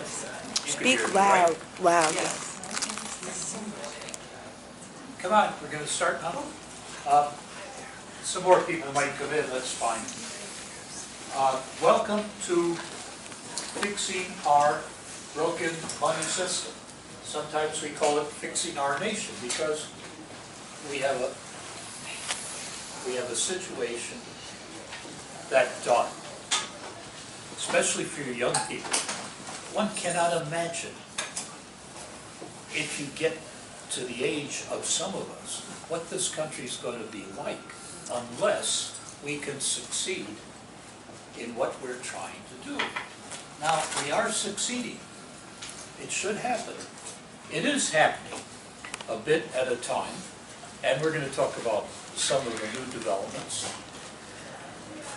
Speak loud, loud. Come on, we're going to start now. Some more people might come in, that's fine. Welcome to Fixing Our Broken Money System. Sometimes we call it Fixing Our Nation because we have a situation that, especially for your young people, one cannot imagine if you get to the age of some of us what this country is going to be like unless we can succeed in what we're trying to do. Now, we are succeeding. It should happen. It is happening a bit at a time, and we're going to talk about some of the new developments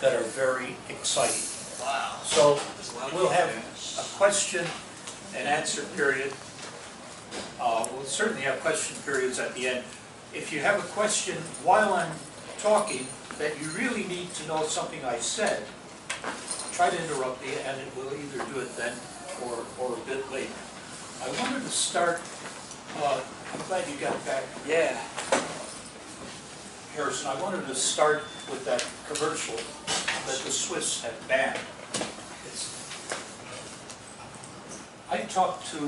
that are very exciting. Wow. So we'll have a question and answer period. We'll certainly have question periods at the end. If you have a question while I'm talking that you really need to know something I said, try to interrupt me and it will either do it then or a bit later. I wanted to start, I'm glad you got back. Yeah. Harrison, I wanted to start with that commercial that the Swiss had banned. I talked to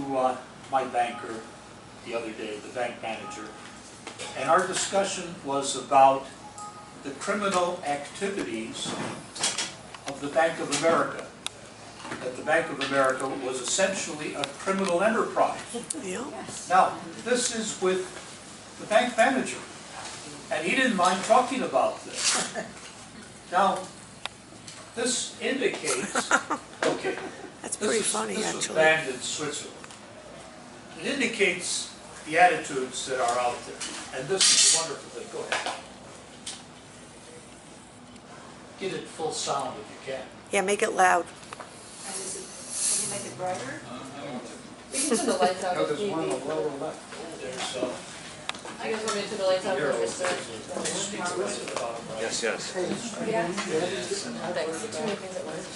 my banker the other day, the bank manager, and our discussion was about the criminal activities of the Bank of America. That the Bank of America was essentially a criminal enterprise. Yeah. Now, this is with the bank manager, and he didn't mind talking about this. Now, this indicates, okay, That's pretty funny, this was actually. banned in Switzerland. It indicates the attitudes that are out there, and this is a wonderful thing. Go ahead. Get it full sound if you can. Yeah, make it loud. And is it, can you make it brighter? We can turn the lights out if need be. There's I guess want me to turn the lights out here, first, speak a little bit about it. Yes, yes. Yeah. Thanks. Too many things at once.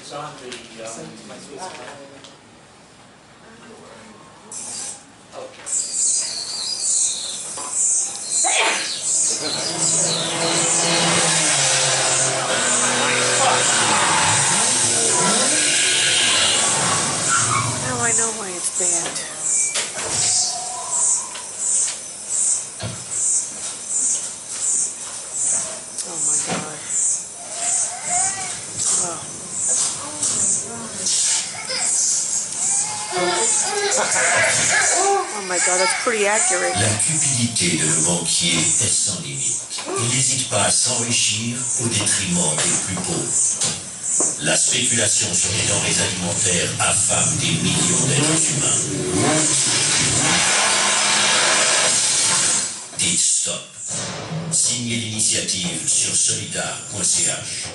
It's on the, Now I know why it's banned. Oh my God. Oh my God, that's pretty accurate. La cupidité de nos banquiers est sans limite. Ils n'hésitent pas à s'enrichir au détriment des plus pauvres. La spéculation sur les denrées alimentaires affame des millions d'êtres humains. Dites stop. Signez l'initiative sur solidar.ch.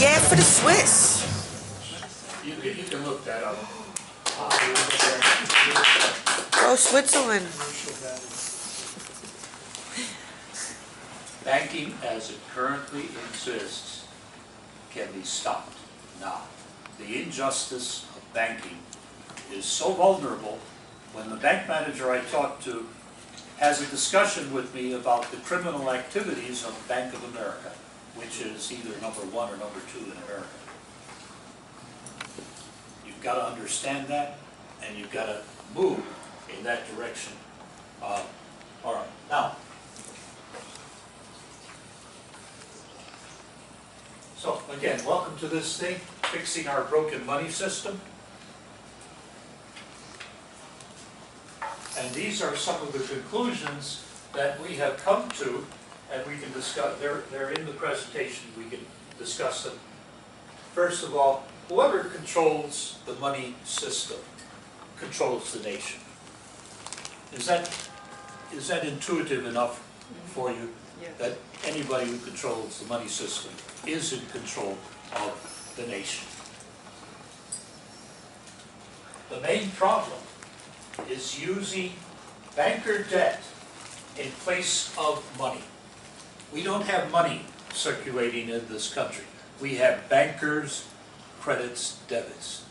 Yeah, for the Swiss. you can look that up. Go Switzerland. Banking as it currently exists can be stopped. Now, the injustice of banking is so vulnerable. When the bank manager I talked to has a discussion with me about the criminal activities of Bank of America, which is either number 1 or number 2 in America. You've got to understand that, and you've got to move in that direction. All right, now, so again, welcome to this thing, Fixing Our Broken Money System. And these are some of the conclusions that we have come to, and we can discuss, they're in the presentation, we can discuss them. First of all, whoever controls the money system controls the nation. Is that intuitive enough for you? Yes. That anybody who controls the money system is in control of the nation. The main problem is using banker debt in place of money. We don't have money circulating in this country. We have bankers, credits, debits.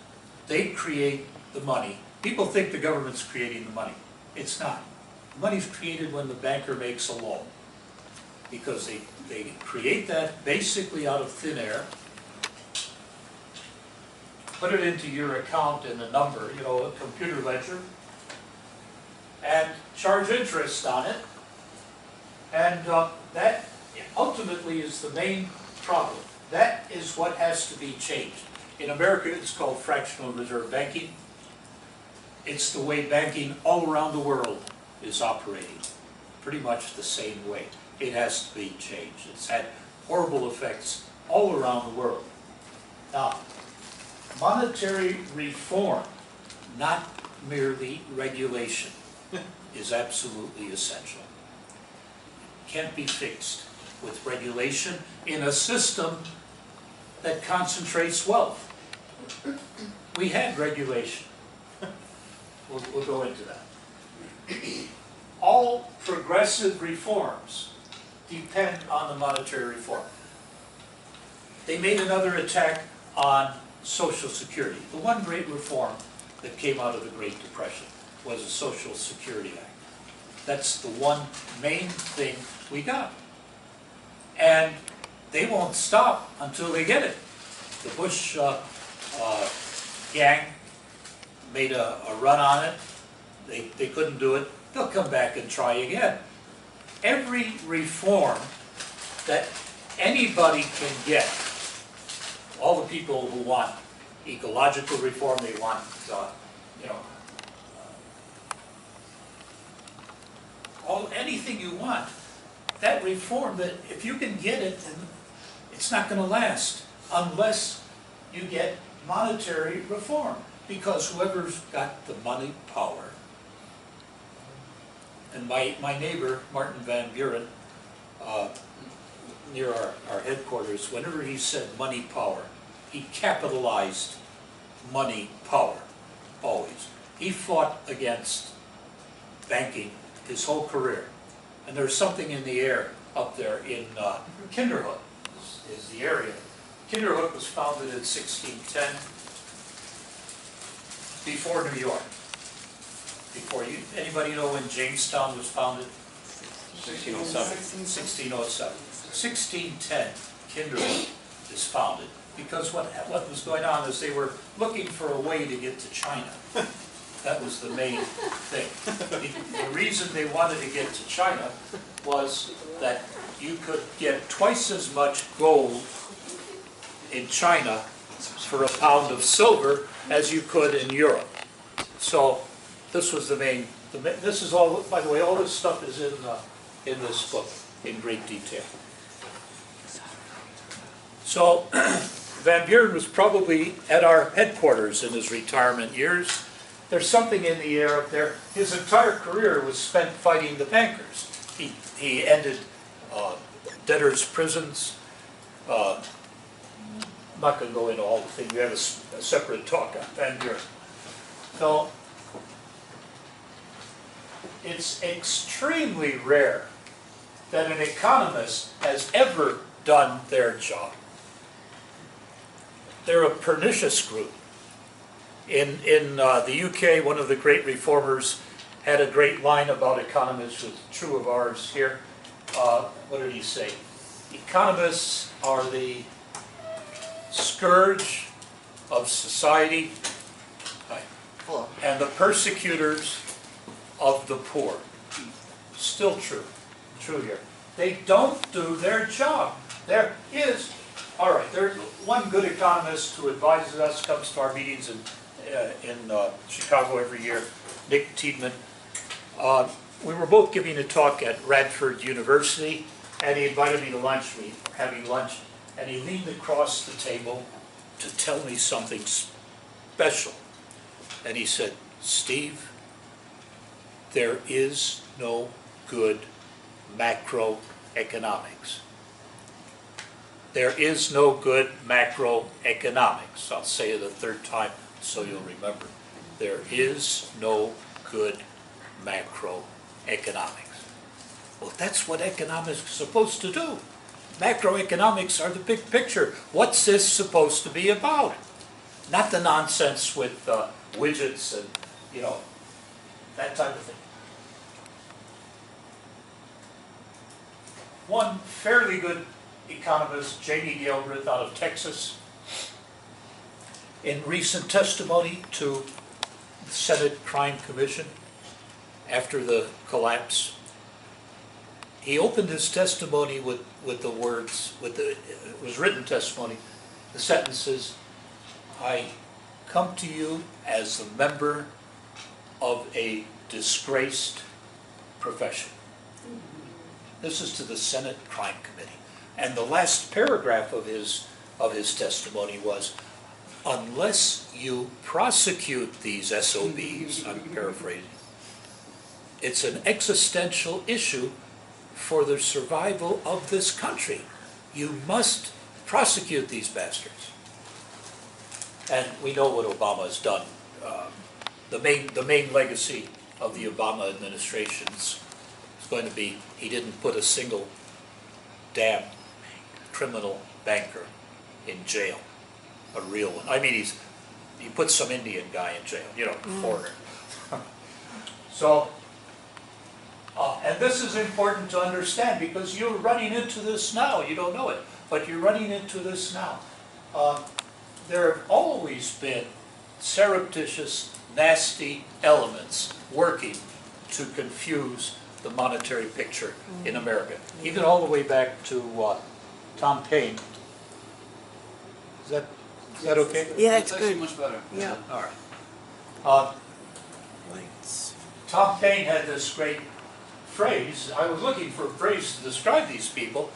They create the money. People think the government's creating the money. It's not. The money's created when the banker makes a loan. Because they create that basically out of thin air, put it into your account in a number, you know, a computer ledger, and charge interest on it. And that ultimately is the main problem. That is what has to be changed. In America, it's called fractional reserve banking. It's the way banking all around the world is operating, pretty much the same way. It has to be changed. It's had horrible effects all around the world. Now, monetary reform, not merely regulation, is absolutely essential. Can't be fixed with regulation in a system that concentrates wealth. We had regulation. We'll go into that. All progressive reforms depend on the monetary reform. They made another attack on Social Security. The one great reform that came out of the Great Depression was the Social Security Act. That's the one main thing we got. And they won't stop until they get it. The Bush gang made a run on it. They couldn't do it. They'll come back and try again. Every reform that anybody can get, all the people who want ecological reform, they want, anything you want, that reform, that if you can get it, then it's not going to last unless you get monetary reform. Because whoever's got the money power, and my neighbor, Martin Van Buren, near our headquarters, whenever he said money power, he capitalized money power, always. He fought against banking his whole career. And there's something in the air up there in Kinderhook, is the area. Kinderhook was founded in 1610, before New York. Anybody know when Jamestown was founded? 1607. 1610, Kinderhook is founded. Because what was going on is they were looking for a way to get to China. That was the main thing. The reason they wanted to get to China was that you could get twice as much gold in China for a pound of silver as you could in Europe. So this was the main, this is all, by the way, all this stuff is in this book in great detail. So Van Buren was probably at our headquarters in his retirement years. There's something in the air up there. His entire career was spent fighting the bankers. He ended debtors' prisons. I'm not going to go into all the things. We have a separate talk on Van Buren. So it's extremely rare that an economist has ever done their job. They're a pernicious group. In the UK, one of the great reformers had a great line about economists, which is true of ours here. What did he say? Economists are the scourge of society and the persecutors of the poor. Still true. True here. They don't do their job. There is, all right, there's one good economist who advises us, comes to our meetings in Chicago every year, Nick Tiedman. We were both giving a talk at Radford University, and he invited me to lunch. We were having lunch, and he leaned across the table to tell me something special. And he said, "Steve, there is no good macroeconomics. There is no good macroeconomics." I'll say it a third time so you'll remember. There is no good macroeconomics. Well, that's what economics is supposed to do. Macroeconomics are the big picture. What's this supposed to be about? Not the nonsense with widgets and, you know, that type of thing. One fairly good economist, J.D. Galbraith out of Texas, in recent testimony to the Senate Crime Commission after the collapse, he opened his testimony with the words, it was written testimony, the sentences, "I come to you as a member of a disgraced profession." This is to the Senate Crime Committee. And the last paragraph of his testimony was, "Unless you prosecute these SOBs," I'm paraphrasing, "it's an existential issue for the survival of this country. You must prosecute these bastards." And we know what Obama has done. The main legacy of the Obama administration is going to be he didn't put a single damn criminal banker in jail, a real one. I mean, he put some Indian guy in jail, you know, foreigner. So, and this is important to understand because you're running into this now. You don't know it, but you're running into this now. There have always been surreptitious, nasty elements working to confuse the monetary picture in America. Even all the way back to Tom Paine. Is that okay? Yeah, that's It's actually good. much better. Yeah. All right. Lights. Tom Paine had this great phrase. I was looking for a phrase to describe these people,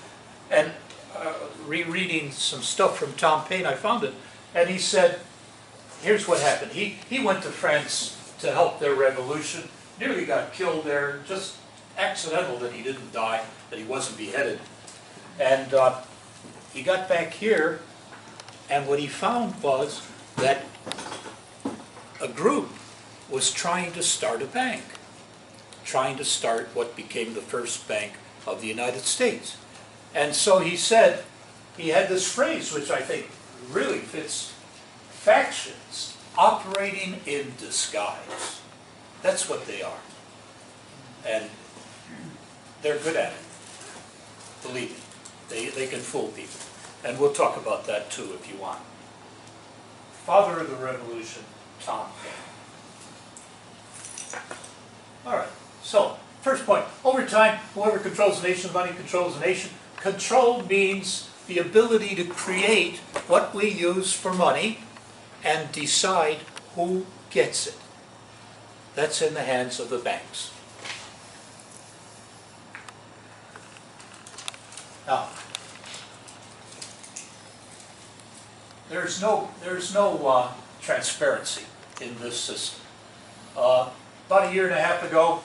and rereading some stuff from Tom Paine, I found it. And he said, here's what happened. He went to France to help their revolution, nearly got killed there, just accidental that he didn't die, that he wasn't beheaded. And he got back here, and what he found was that a group was trying to start a bank, trying to start what became the first bank of the United States. And so he said, he had this phrase, which I think really fits: factions operating in disguise. That's what they are. And they're good at it. Believe me, they can fool people. And we'll talk about that too if you want. Father of the Revolution, Tom Paine. All right, so first point. Over time, whoever controls the nation, money controls the nation. Control means the ability to create what we use for money and decide who gets it. That's in the hands of the banks. Now, there's no transparency in this system. About a year and a half ago,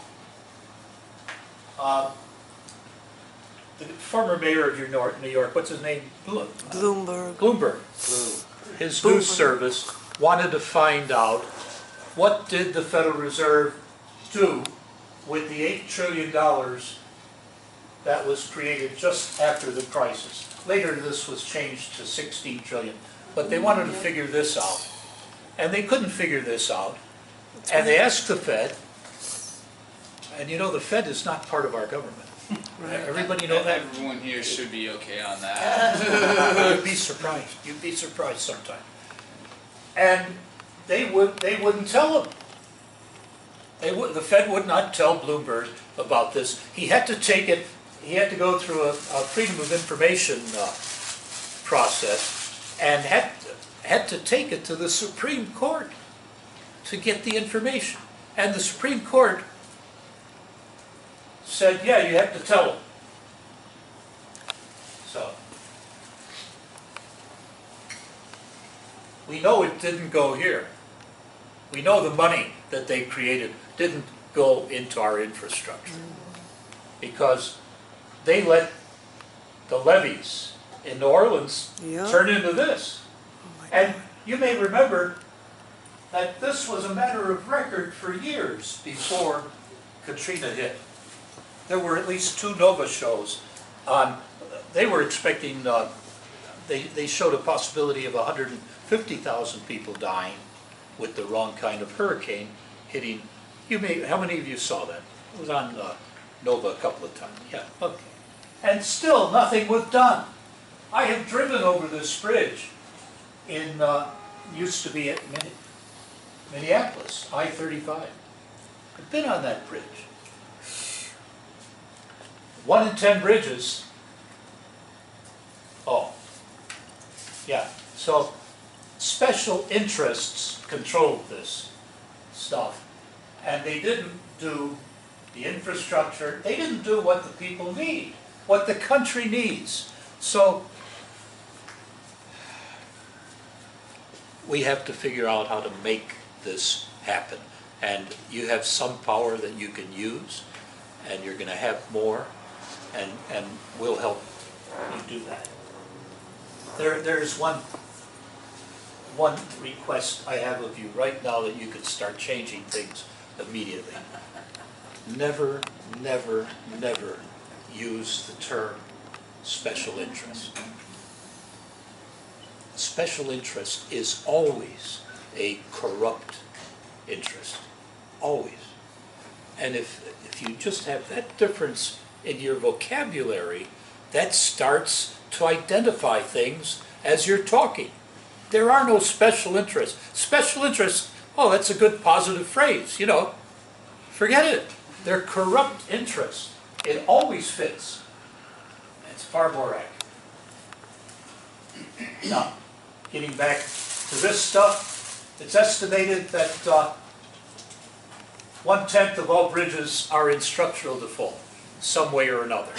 the former mayor of New York, what's his name? Bloomberg. His news service wanted to find out what did the Federal Reserve do with the $8 trillion that was created just after the crisis. Later this was changed to $16 trillion, but they wanted to figure this out. And they couldn't figure this out. And they asked the Fed, and you know the Fed is not part of our government. Everybody know that? Everyone here should be okay on that. You'd be surprised. You'd be surprised sometime. And they wouldn't tell them. The Fed would not tell Bloomberg about this. He had to take it. He had to go through a Freedom of Information process, and had to take it to the Supreme Court to get the information. And the Supreme Court said, yeah, you have to tell them. So, we know it didn't go here. We know the money that they created didn't go into our infrastructure because they let the levees in New Orleans turn into this. And you may remember that this was a matter of record for years before Katrina hit. There were at least 2 Nova shows on they were expecting, they showed a possibility of 150,000 people dying with the wrong kind of hurricane hitting. How many of you saw that? It was on Nova a couple of times. Yeah, okay. And still nothing was done. I have driven over this bridge in, used to be at Minneapolis, I-35. I've been on that bridge. 1 in 10 bridges. Oh, yeah. So special interests controlled this stuff, and they didn't do the infrastructure. They didn't do what the people need, what the country needs. So we have to figure out how to make this happen. And you have some power that you can use, and you're going to have more, and we'll help you do that. There's one request I have of you right now that you could start changing things immediately. Never, never, never use the term special interest. Special interest is always a corrupt interest, always. And if you just have that difference in your vocabulary, that starts to identify things as you're talking. There are no special interests. Special interests, oh, that's a good positive phrase, you know. Forget it. They're corrupt interests. It always fits. It's far more accurate. Now, getting back to this stuff, it's estimated that 1/10 of all bridges are in structural default, some way or another.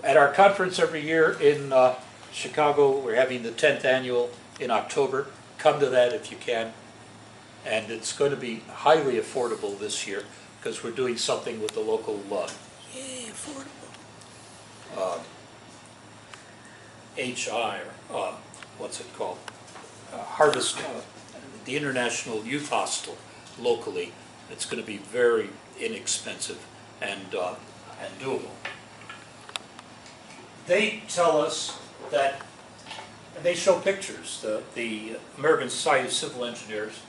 At our conference every year in Chicago, we're having the 10th annual in October. Come to that if you can. And it's going to be highly affordable this year because we're doing something with the local Yay, affordable. HI, or what's it called? Harvest, the International Youth Hostel locally. It's going to be very inexpensive and doable. They tell us that, and they show pictures, the American Society of Civil Engineers,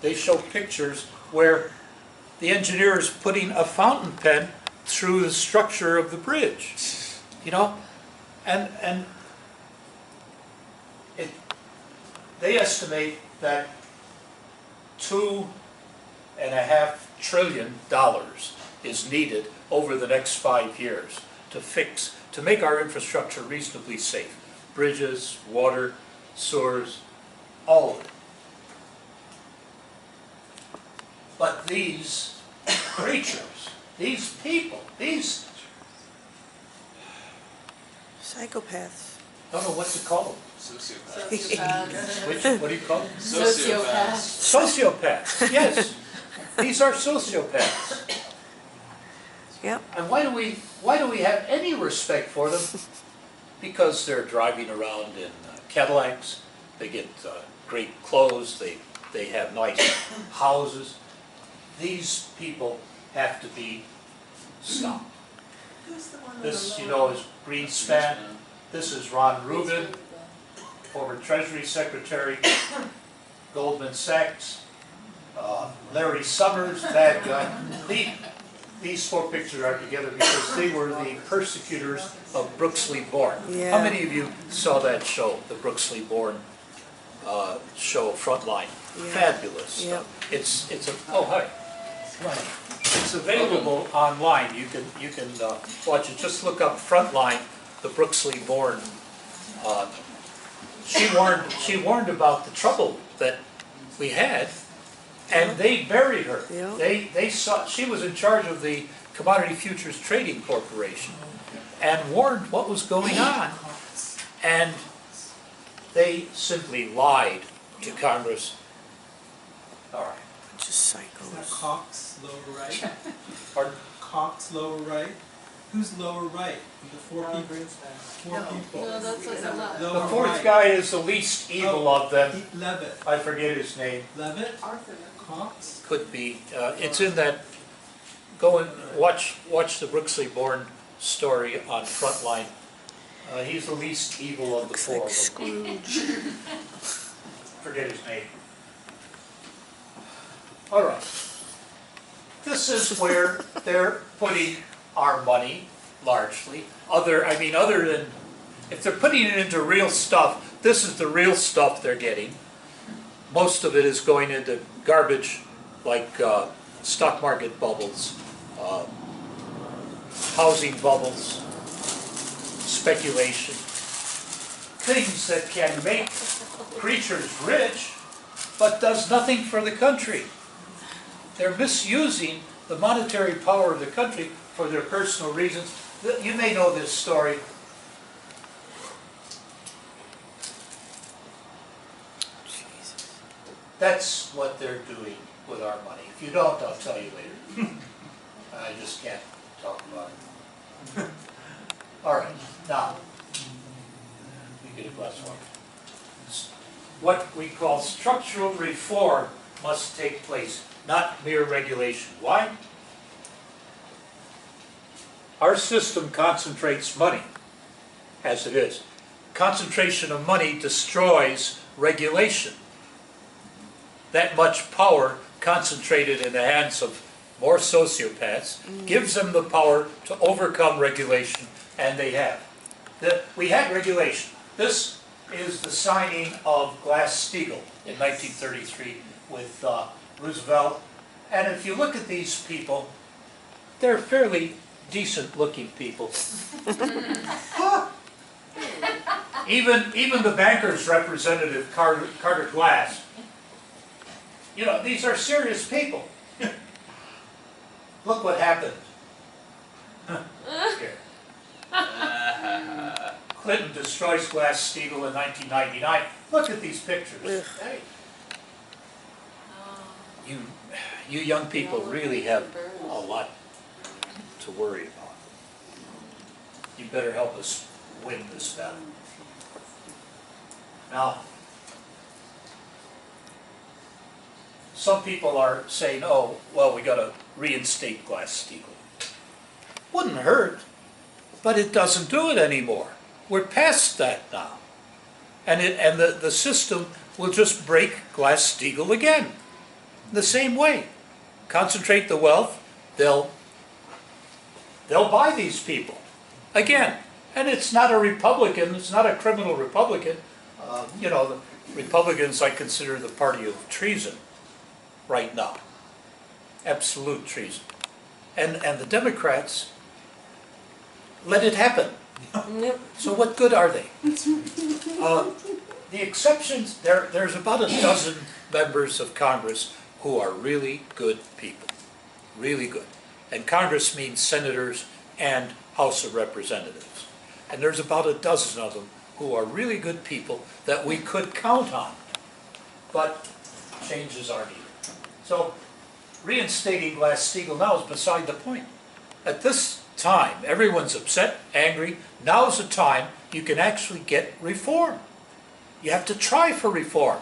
they show pictures where the engineer is putting a fountain pen through the structure of the bridge, you know, and they estimate that $2.5 trillion is needed over the next 5 years to make our infrastructure reasonably safe. Bridges, water, sewers, all of it. But these creatures, these people, these, Psychopaths. I don't know what to call them. Sociopaths. What do you call them? Sociopaths. Sociopaths, yes. These are sociopaths. Yep. And why do we have any respect for them? Because they're driving around in Cadillacs, they get great clothes, they have nice houses. These people have to be stopped. Who's the one on This, the you lower? know, is Greenspan. This is Ron Rubin, former Treasury Secretary, Goldman Sachs, Larry Summers, bad guy. These four pictures are together because they were the persecutors of Brooks Lee Bourne. Yeah. How many of you saw that show, the Brooks Lee Bourne show, Frontline? Yeah. Fabulous stuff. Oh, hi. Right. It's available online. You can watch it. Just look up Frontline, the Brooks Lee Bourne. She warned about the trouble that we had, and they buried her. Yeah. They saw she was in charge of the Commodity Futures Trading Corporation, and warned what was going on, and they simply lied to Congress. All right. Just Is that psychos. Cox, lower right? Pardon? Cox, lower right? Who's lower right? The four people? Four people. No, that's what's allowed. The Lower fourth right. guy is the least evil of them. Levitt. I forget his name. Levitt? Arthur. Cox? Could be. It's in that. Go and watch the Brooks Lee Bourne story on Frontline. He's the least evil of the Looks four like of them. Scrooge. Forget his name. All right. This is where they're putting our money, largely. Other than, if they're putting it into real stuff, this is the real stuff they're getting. Most of it is going into garbage like stock market bubbles, housing bubbles, speculation, things that can make creatures rich, but does nothing for the country. They're misusing the monetary power of the country for their personal reasons. You may know this story. Jesus. That's what they're doing with our money. If you don't, I'll tell you later. I just can't talk about it. All right, now, we get a glass of water. What we call structural reform must take place, not mere regulation. Why? Our system concentrates money, as it is. Concentration of money destroys regulation. That much power concentrated in the hands of more sociopaths gives them the power to overcome regulation, and they have. We had regulation. This is the signing of Glass-Steagall in 1933 with Roosevelt. And if you look at these people, they're fairly decent-looking people. Even the banker's representative, Carter Glass, you know, these are serious people. Look what happened. Scared. Clinton destroys Glass-Steagall in 1999. Look at these pictures. Hey. You young people really have a lot to worry about. You better help us win this battle. Now, some people are saying, oh, well, we got to reinstate Glass-Steagall. Wouldn't hurt, but it doesn't do it anymore. We're past that now. And the system will just break Glass-Steagall again. The same way. Concentrate the wealth, they'll buy these people. Again, and it's not a Republican, it's not a criminal Republican. You know, the Republicans I consider the party of treason right now. Absolute treason. And the Democrats let it happen. Yep. So what good are they? The exceptions, there's about a dozen members of Congress who are really good people. Really good. And Congress means senators and House of Representatives. And there's about a dozen of them who are really good people that we could count on. But changes are needed. So reinstating Glass-Steagall now is beside the point. At this time, everyone's upset, angry. Now's the time you can actually get reform. You have to try for reform.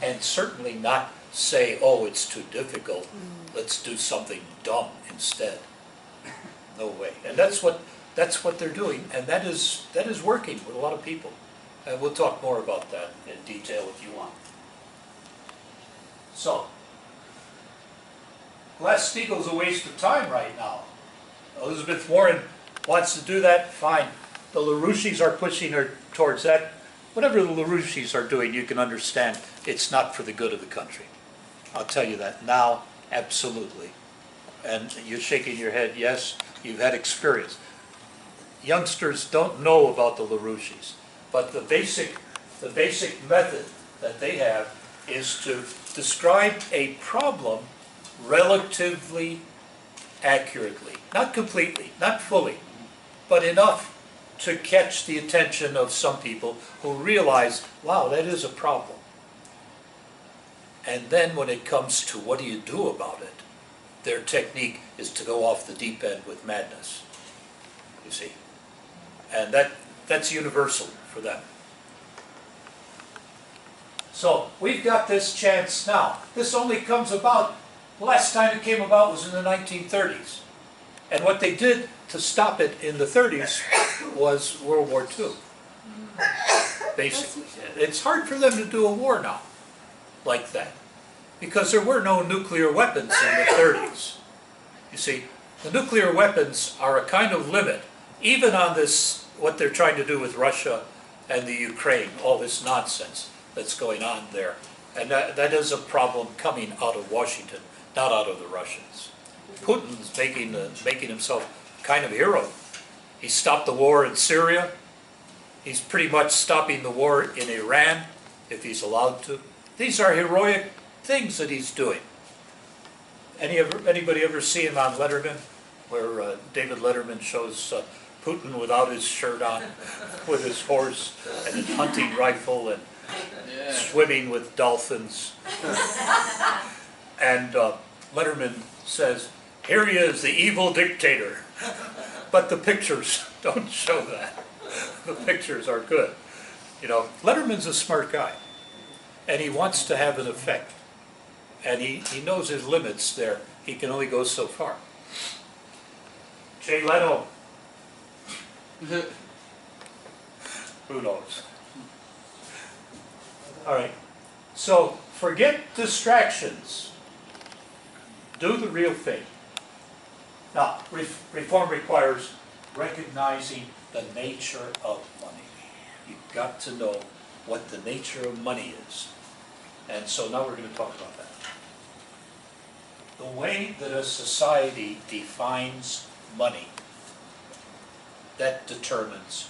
And certainly not say, oh, it's too difficult, let's do something dumb instead. No way. And that's what they're doing, and that is working with a lot of people. And we'll talk more about that in detail if you want. So, Glass-Steagall's a waste of time right now. Elizabeth Warren wants to do that, fine. The LaRouches are pushing her towards that. Whatever the LaRouches are doing, you can understand it's not for the good of the country. I'll tell you that now, absolutely. And you're shaking your head, yes, you've had experience. Youngsters don't know about the LaRouches, but the basic method that they have is to describe a problem relatively accurately. Not completely, not fully, but enough to catch the attention of some people who realize, wow, that is a problem. And then when it comes to what do you do about it, their technique is to go off the deep end with madness, you see. And that's universal for them. So we've got this chance now. This only comes about The last time it came about was in the 1930s. And what they did to stop it in the 30s was World War II. Basically. It's hard for them to do a war now like that, because there were no nuclear weapons in the 30s. You see, the nuclear weapons are a kind of limit, even on this, what they're trying to do with Russia and the Ukraine, all this nonsense that's going on there. And that is a problem coming out of Washington, not out of the Russians. Putin's making himself kind of a hero. He stopped the war in Syria. He's pretty much stopping the war in Iran, if he's allowed to. These are heroic things that he's doing. Anybody ever see him on Letterman, where David Letterman shows Putin without his shirt on, with his horse and his hunting rifle and swimming with dolphins? And Letterman says, "Here he is, the evil dictator." But the pictures don't show that. The pictures are good. You know, Letterman's a smart guy, and he wants to have an effect. And he knows his limits there. He can only go so far. Jay Leno. Who knows? All right. So forget distractions. Do the real thing. Now, reform requires recognizing the nature of money. You've got to know what the nature of money is. And so now we're going to talk about that. The way that a society defines money, that determines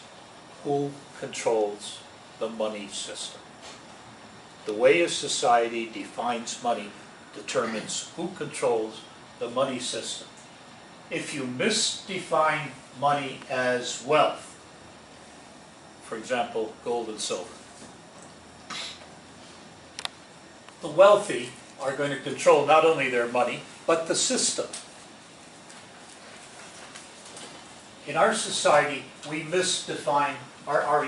who controls the money system. The way a society defines money determines who controls the money system. If you misdefine money as wealth, for example, gold and silver, the wealthy are going to control not only their money, but the system. In our society, we misdefine, our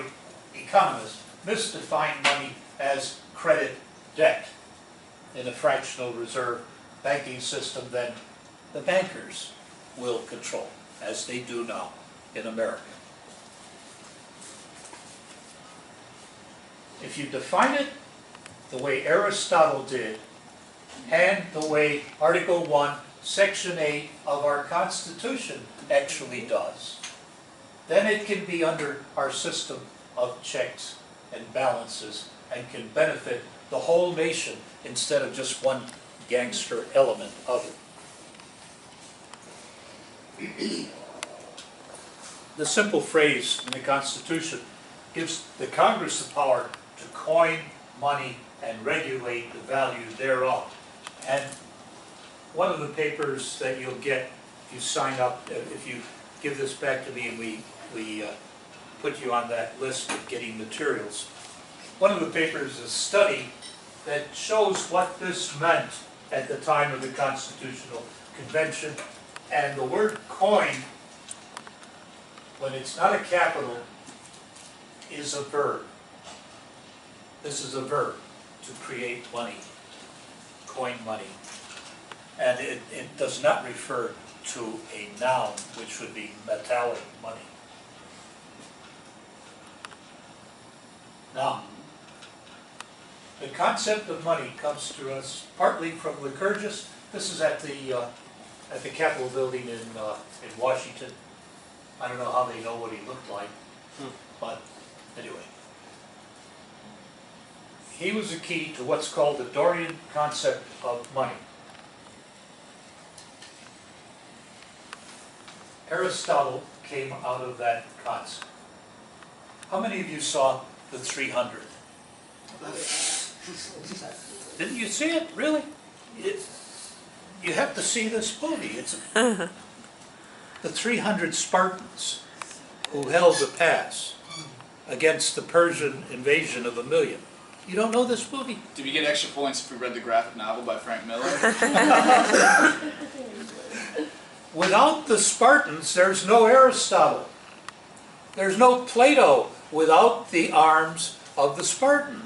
economists misdefine money as credit debt. In a fractional reserve banking system, then the bankers will control, as they do now in America. If you define it the way Aristotle did, and the way Article 1, Section 8 of our Constitution actually does, then it can be under our system of checks and balances and can benefit the whole nation instead of just one gangster element of it. The simple phrase in the Constitution gives the Congress the power to coin money and regulate the value thereof. And one of the papers that you'll get if you sign up, if you give this back to me and we put you on that list of getting materials, one of the papers is a study that shows what this meant at the time of the Constitutional Convention. And the word coin, when it's not a capital, is a verb. This is a verb, to create money, coin money. And it does not refer to a noun, which would be metallic money. Now, the concept of money comes to us partly from Lycurgus. This is at the Capitol building in Washington. I don't know how they know what he looked like, but anyway. He was the key to what's called the Dorian concept of money. Aristotle came out of that concept. How many of you saw the 300? Didn't you see it? Really? You have to see this movie. It's the 300 Spartans who held the pass against the Persian invasion of 1,000,000. You don't know this movie? Did we get extra points if we read the graphic novel by Frank Miller? Without the Spartans, there's no Aristotle. There's no Plato without the arms of the Spartans.